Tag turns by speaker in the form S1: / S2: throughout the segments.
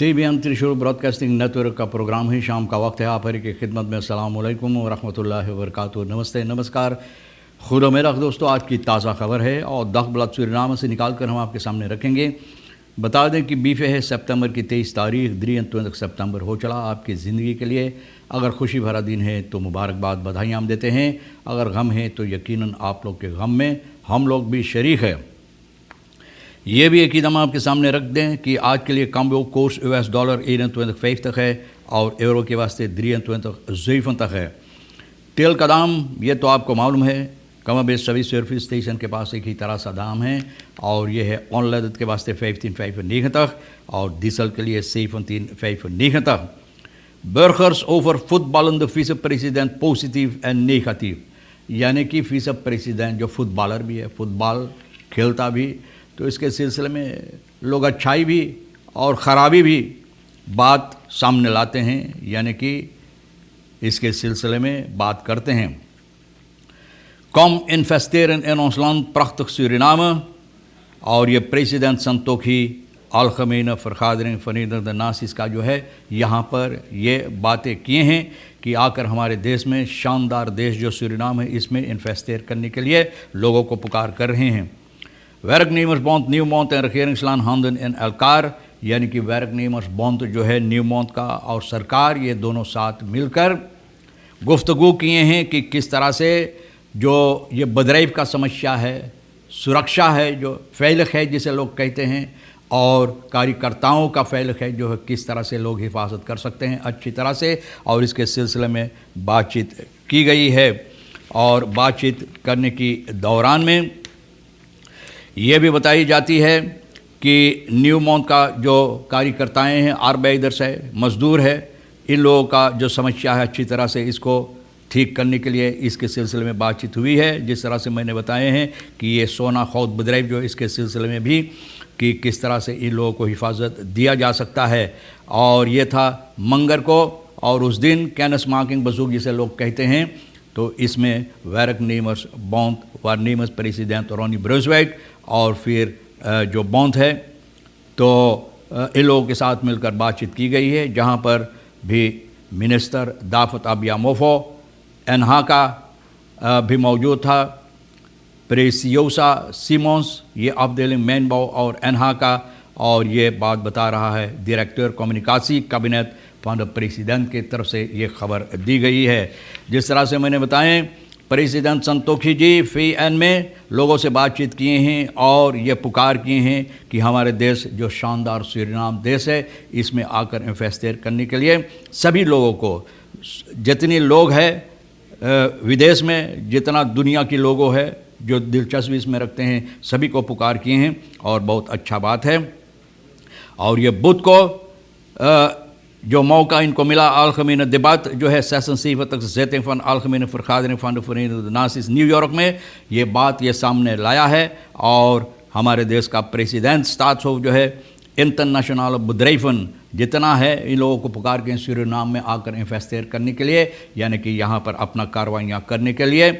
S1: TBN त्रिशूल broadcasting network का programme ही शाम का वक्त है। आप हर की खिदमत में अस्सलाम वालेकुम व रहमतुल्लाहि व बरकातुहू। नमस्ते, नमस्कार, खुदा मेरा दोस्तों। आज की ताज़ा खबर है और दखबलत सूरीनाम से निकाल कर हम आपके सामने रखेंगे। बता दें कि बीफे है सितंबर की 23 तारीख 23 सितंबर हो चला आपकी ज़िंदगी के लिए। अगर खुशी भरा दिन है तो मुबारकबाद, बधाइयाँ हम देते हैं। अगर गम है तो यकीनन आप लोग के गम में हम लोग भी शरीक है। ये भी एक हम आपके सामने रख दें कि आज के लिए कम कोर्स US डॉलर 21,50 है और यूरो के वास्ते 23,7 है। तेल का दाम ये तो आपको मालूम है, कम बेस सभी सर्विस स्टेशन के पास एक ही तरह सा दाम है और ये है ऑनलाइन के वास्ते 15,95 और डीजल के लिए 17,95. Burgers over voetballende vicepresident positief en negatief, यानी कि vicepresident जो फुटबॉलर भी है, फुटबॉल खेलता भी, तो इसके सिलसिले में लोग अच्छाई भी और ख़राबी भी बात सामने लाते हैं, यानी कि इसके सिलसिले में बात करते हैं। Kom investeren in ons land, prachtig Suriname, और ये प्रेसिडेंट संतोखी अलगमेने vergadering Verenigde Naties का जो है यहाँ पर ये बातें किए हैं कि आकर हमारे देश में शानदार देश जो सूरीनाम है इसमें इन्वेस्टेर करने के लिए लोगों को पुकार कर रहे हैं। Werknemersbond Nieuwmond en regeringslaan handen in elkaar, यानी कि werknemersbond जो है न्यूमॉन्ट का और सरकार ये दोनों साथ मिलकर गुफ्तगू किए हैं कि किस तरह से जो ये बदरैब का समस्या है, सुरक्षा है जो फैलक है जिसे लोग कहते हैं, और कार्यकर्ताओं का फैलक है जो है किस तरह से लोग हिफाजत कर सकते हैं अच्छी तरह से, और इसके सिलसिले में बातचीत की गई है। और बातचीत करने की दौरान में ये भी बताई जाती है कि न्यूमॉन्ट का जो कार्यकर्ताएं हैं, आर्बेइदर्स है, मज़दूर है, इन लोगों का जो समस्या है अच्छी तरह से इसको ठीक करने के लिए इसके सिलसिले में बातचीत हुई है। जिस तरह से मैंने बताए हैं कि ये सोना खौद बदरैब जो इसके सिलसिले में भी कि किस तरह से इन लोगों को हिफाजत दिया जा सकता है। और ये था मंगर को, और उस दिन कैनस मार्किंग बजूक जिसे लोग कहते हैं, तो इसमें werknemersbond waarnemers प्रेसिडेंट रोनी ब्रूसवेट और फिर जो बॉन्ड है तो इन लोगों के साथ मिलकर बातचीत की गई है, जहाँ पर भी मिनिस्टर दाफत अबियामोफो एनहा का भी मौजूद था, प्रेसियोसा सिमोन्स ये अफदेलिंग मैनबाउ और एनहा का, और ये बात बता रहा है डायरेक्टर कम्युनिकासी कैबिनेट फंड प्रेसिडेंट की तरफ से ये खबर दी गई है। जिस तरह से मैंने बताएं, प्रेसिडेंट संतोखी जी FEN में लोगों से बातचीत किए हैं और ये पुकार किए हैं कि हमारे देश जो शानदार सूरीनाम देश है इसमें आकर इन्वेस्टेर करने के लिए सभी लोगों को, जितने लोग हैं विदेश में, जितना दुनिया के लोगों है जो दिलचस्पी इसमें रखते हैं, सभी को पुकार किए हैं और बहुत अच्छा बात है। और ये बुध को जो मौका इनको मिला, अलगमेने debat जो है session 7 zetting van algemene vergadering van de Verenigde Naties New York में, ये बात ये सामने लाया है। और हमारे देश का प्रेसिडेंट स्टाट्सहोफ जो है इंटरनेशनल बुद्रेफन जितना है इन लोगों को पुकार के सूरीनाम में आकर इन्वेस्टेर करने के लिए, यानी कि यहाँ पर अपना कार्रवाइयाँ करने के लिए,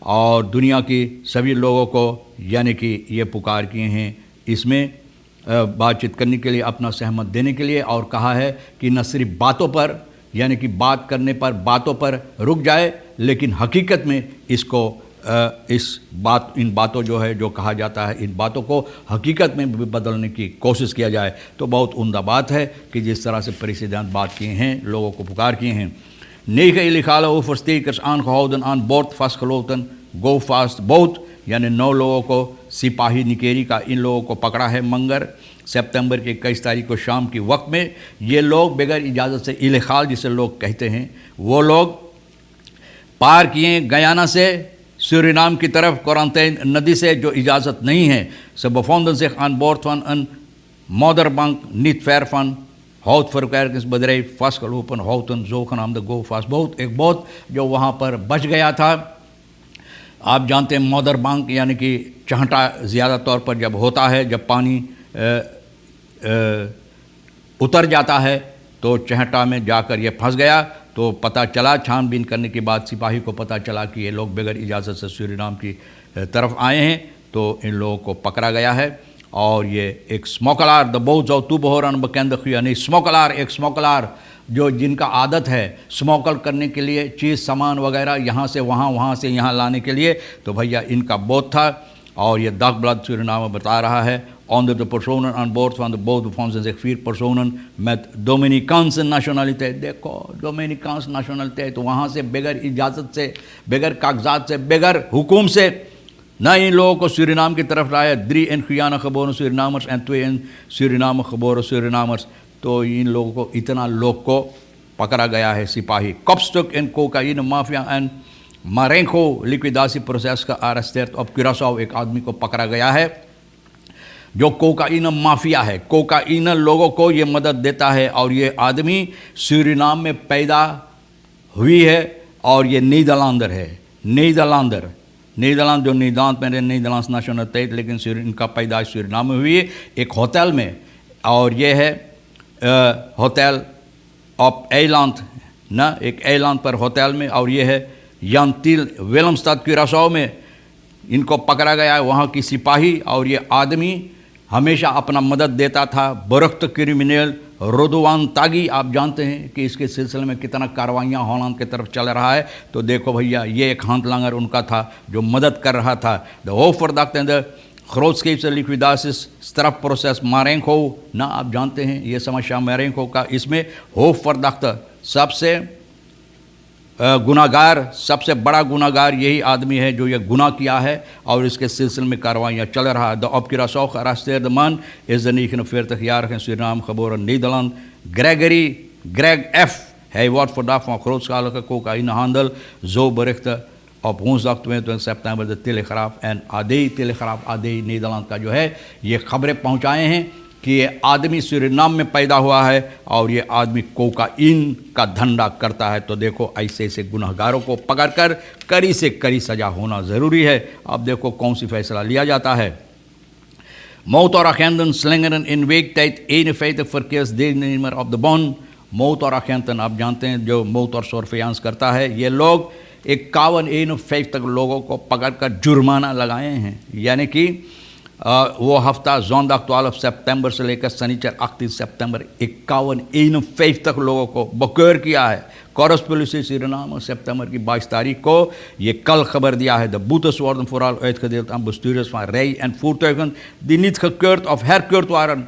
S1: और दुनिया की सभी लोगों को यानी कि ये पुकार किए हैं इसमें बातचीत करने के लिए, अपना सहमत देने के लिए, और कहा है कि न सिर्फ बातों पर, यानी कि बात करने पर बातों पर रुक जाए, लेकिन हकीकत में इसको इन बातों जो है जो कहा जाता है इन बातों को हकीकत में भी बदलने की कोशिश किया जाए। तो बहुत उम्दा बात है कि जिस तरह से प्रेसिडेंट बात किए हैं, लोगों को पुकार किए हैं। 9 illegale overstekers aangehouden aan boord vastgeloten, go fast boat, यानी 9 लोगों को सिपाही निकेरी का इन लोगों को पकड़ा है मंगर सितंबर की 21 तारीख को शाम के वक्त में। ये लोग बगैर इजाज़त से इलेगाल जिसे लोग कहते हैं, वो लोग पार किए गयाना से सूरीनाम की तरफ क्वारंटाइन नदी से जो इजाज़त नहीं है। Ze bevonden zich aan boord van een modderbank niet ver van houtverwerkingsbedrijf vastgelopen houten zogenaamde go fast boot, एक बोट जो वहाँ पर बच गया था। आप जानते हैं मदर बैंक यानी कि चहटा ज़्यादा तौर पर जब होता है, जब पानी उतर जाता है तो चहटा में जाकर ये फंस गया। तो पता चला, छानबीन करने के बाद सिपाही को पता चला कि ये लोग बगैर इजाज़त से सूरीनाम की तरफ आए हैं, तो इन लोगों को पकड़ा गया है। और ये एक स्मोकलार द बहुत जाओ तू बहोरन बकेंद यानी स्मोकलार, एक स्मोकलार जो जिनका आदत है स्मोकल करने के लिए चीज़ सामान वगैरह यहाँ से वहाँ, वहाँ से यहाँ लाने के लिए, तो भैया इनका बोट था। और ये Dagblad Suriname बता रहा है onder de personen aan boord van de boot bevonden zich 4 personen met Dominicaanse nationaliteit। देखो डोमिनिकान्स nationaliteit, तो वहाँ से बगैर इजाज़त से, बगैर कागजात से, बगैर हुकूम से न इन लोगों को सूरीनाम की तरफ लाया। 3 in Guyana geboren Surinamers en 2 in Suriname geboren Surinamers। तो इन लोगों को, इतना लोग को पकड़ा गया है सिपाही। Kopstuk in cocaïne mafia en Marengo लिक्विदासी प्रोसेस का arresteerd op Curaçao, एक आदमी को पकड़ा गया है जो कोकाइन माफिया है। कोकाइन लोगों को ये मदद देता है और ये आदमी सूरीनाम में पैदा हुई है और ये नीदरलैंडर है। नीदरलैंड जो नीदरलैंड में नीदरलैंड्स नेशनलिटी, लेकिन इनका पैदाइश सूरीनाम में हुई है एक होटल में। और ये है होटल ऑफ एलैंड ना, एक एलैंड पर होटल में। और ये है यांतिल विलमस्टाड क्यूरासाओ में इनको पकड़ा गया है वहाँ की सिपाही। और ये आदमी हमेशा अपना मदद देता था। बरख्त क्रिमिनल रोदवान तागी, आप जानते हैं कि इसके सिलसिले में कितना कार्रवाइयाँ हॉलैंड की तरफ चल रहा है। तो देखो भैया ये एक हाथलांगर उनका था जो मदद कर रहा था। द होफरदाख्त एंड द ग्रोotscheepse liquidaties strafproces Marengo ना, आप जानते हैं ये समस्या Marengo का। इसमें होफरदाख्त सबसे गुनाहगार, सबसे बड़ा गुनाहगार यही आदमी है जो ये गुनाह किया है और इसके सिलसिले में कार्रवाइयाँ चल रहा है। The op Curaçao gearresteerde man is de 49-jarige in Suriname geboren Nederland Greg F. Hij wordt verdacht van grootschalige cocaïnehandel, zo berichtte op woensdag 22 september de Telegraaf en Telegraaf AD Nederland का जो है ये खबरें पहुँचाए हैं कि ये आदमी सूरीनाम में पैदा हुआ है और ये आदमी कोकाइन का धंधा करता है। तो देखो ऐसे ऐसे गुनहगारों को पकड़कर कड़ी से कड़ी सज़ा होना ज़रूरी है। अब देखो कौन सी फैसला लिया जाता है। Motoragenten slingeren in weektijd 51 verkeersdeelnemer op de bon। मोटरagenten आप जानते हैं जो मोटर सर्वेलांस करता है, ये लोग 51 लोगों को पकड़कर जुर्माना लगाए हैं। यानी कि वो हफ्ता zondag 12 सितंबर से लेकर शनिचर 38 सितंबर 51 लोगों को बकौर किया है। Korrespolitie Suriname सितंबर की 22 तारीख को ये कल खबर दिया है। De boetes worden vooral uitgedeeld aan bestuurders van rij- en voertuigen die niet gekeurd of herkeurd waren।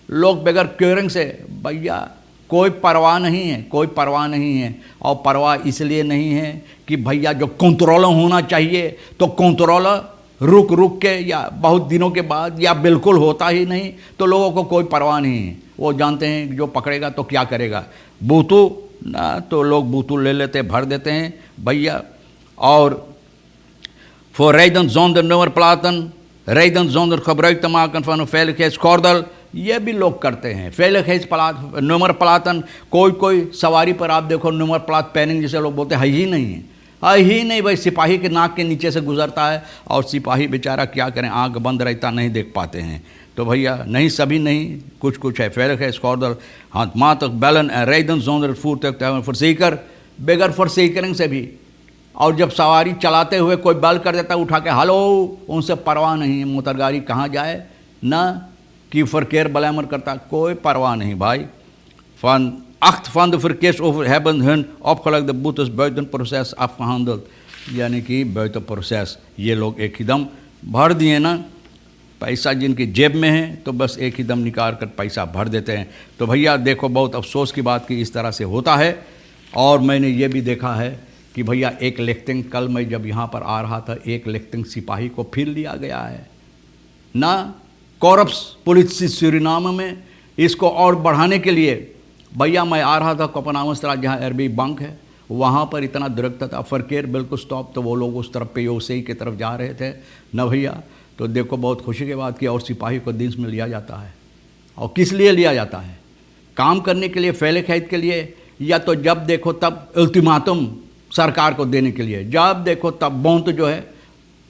S1: लोग बगैर क्योरिंग से, भैया कोई परवाह नहीं है, कोई परवाह नहीं है। और परवाह इसलिए नहीं है कि भैया जो कंट्रोल होना चाहिए तो कंट्रोल रुक रुक के या बहुत दिनों के बाद या बिल्कुल होता ही नहीं, तो लोगों को कोई परवाह नहीं है। वो जानते हैं जो पकड़ेगा तो क्या करेगा। बूतू ना, तो लोग बूतू ले लेते, भर देते हैं भैया। और voor rijden zonder nummerplaten, rijden zonder gebruik te maken van een veiligheidsgordel, ये भी लोग करते हैं। veiligheidsplaat नंबर प्लाटन, कोई सवारी पर आप देखो नंबर प्लाट पहनेंगे जिसे लोग बोलते हैं ही नहीं है, ही नहीं भाई, सिपाही के नाक के नीचे से गुजरता है और सिपाही बेचारा क्या करें, आंख बंद रहता, नहीं देख पाते हैं। तो भैया नहीं, सभी नहीं, कुछ है। veiligheidsgordel handmatig bellen en rijden zonder het voertuig te hebben verzekerd, बगैर verzekering से भी। और जब सवारी चलाते हुए कोई बेल कर देता उठा के हेलो, उनसे परवाह नहीं है मोटर गाड़ी कहाँ जाए ना कि verkeer belemmerd करता, कोई परवाह नहीं भाई। Van 8 van de verkeersover hebben hun opgelegde boetes buiten proces afgehandeld, यानी कि buiten proces। ये लोग एक ही दम भर दिए ना, पैसा जिनकी जेब में है तो बस एक ही दम निकाल कर पैसा भर देते हैं। तो भैया देखो बहुत अफसोस की बात कि इस तरह से होता है। और मैंने ये भी देखा है कि भैया एक लिफ्टिंग, कल मैं जब यहाँ पर आ रहा था, एक लिफ्टिंग सिपाही को फिर लिया गया है ना। कोरप्स पुलिस सूरीनाम में इसको और बढ़ाने के लिए भैया मैं आ रहा था कोपनामस्त्रा जहाँ अरबी बैंक है, वहाँ पर इतना दरख्त था, फरकेर बिल्कुल स्टॉप, तो वो लोग उस तरफ पे योसई की तरफ जा रहे थे ना भैया। तो देखो बहुत खुशी की बात की, और सिपाही को दिन में लिया जाता है। और किस लिए लिया जाता है? काम करने के लिए, फैले खैद के लिए, या तो जब देखो तब अल्टीमेटम सरकार को देने के लिए, जब देखो तब बौंत जो है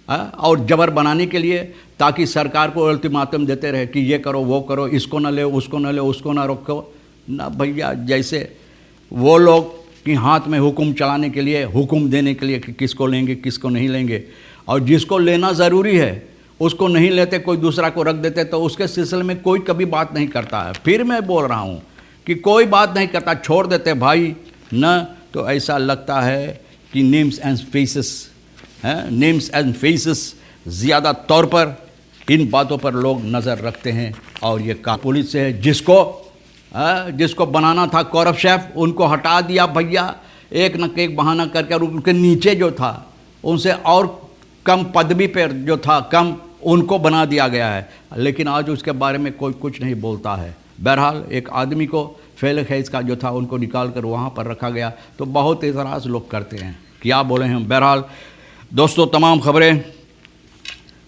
S1: और जबर बनाने के लिए, ताकि सरकार को अल्टीमेटम देते रहे कि ये करो वो करो, इसको ना ले उसको ना ले उसको ना रोको ना भैया। जैसे वो लोग कि हाथ में हुक्म चलाने के लिए, हुक्म देने के लिए कि किसको लेंगे किसको नहीं लेंगे, और जिसको लेना ज़रूरी है उसको नहीं लेते, कोई दूसरा को रख देते, तो उसके सिलसिले में कोई कभी बात नहीं करता है। फिर मैं बोल रहा हूँ कि कोई बात नहीं करता, छोड़ देते भाई न। तो ऐसा लगता है कि names and faces, names and faces ज़्यादा तौर पर इन बातों पर लोग नज़र रखते हैं। और ये का पुलिस से जिसको बनाना था कौरव शेफ, उनको हटा दिया भैया, एक न एक बहाना करके। और उनके नीचे जो था उनसे और कम पदवी पर जो था कम, उनको बना दिया गया है। लेकिन आज उसके बारे में कोई कुछ नहीं बोलता है। बहरहाल एक आदमी को फेल खैज का जो था उनको निकाल कर वहाँ पर रखा गया, तो बहुत एतराज़ लोग करते हैं, क्या बोले हम। बहरहाल दोस्तों, तमाम खबरें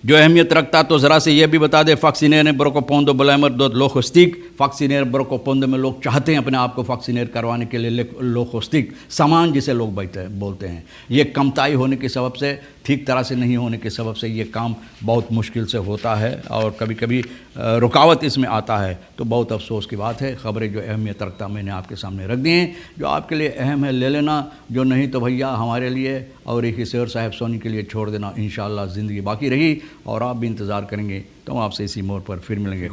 S1: जो अहमियत रखता तो ज़रा से ये भी बता दें, वैक्सीनेर ब्रोकोपोंदो ब्लैमर दो लोखोस्टिक। वैक्सीनेर ब्रोकोपोंदो में लोग चाहते हैं अपने आप को वैक्सीनेर करवाने के लिए लोखोस्टिक सामान जिसे लोग बोलते हैं। ये कमताई होने के सबब से, ठीक तरह से नहीं होने के सबब से ये काम बहुत मुश्किल से होता है और कभी कभी रुकावट इसमें आता है। तो बहुत अफसोस की बात है। ख़बरें जो अहमियत रखता मैंने आपके सामने रख दी हैं। जो आपके लिए अहम है ले लेना, जो नहीं तो भैया हमारे लिए और एक शेर साहब सोनी के लिए छोड़ देना। इंशाअल्लाह ज़िंदगी बाकी रही और आप भी इंतज़ार करेंगे, तो हम आपसे इसी मोड़ पर फिर मिलेंगे।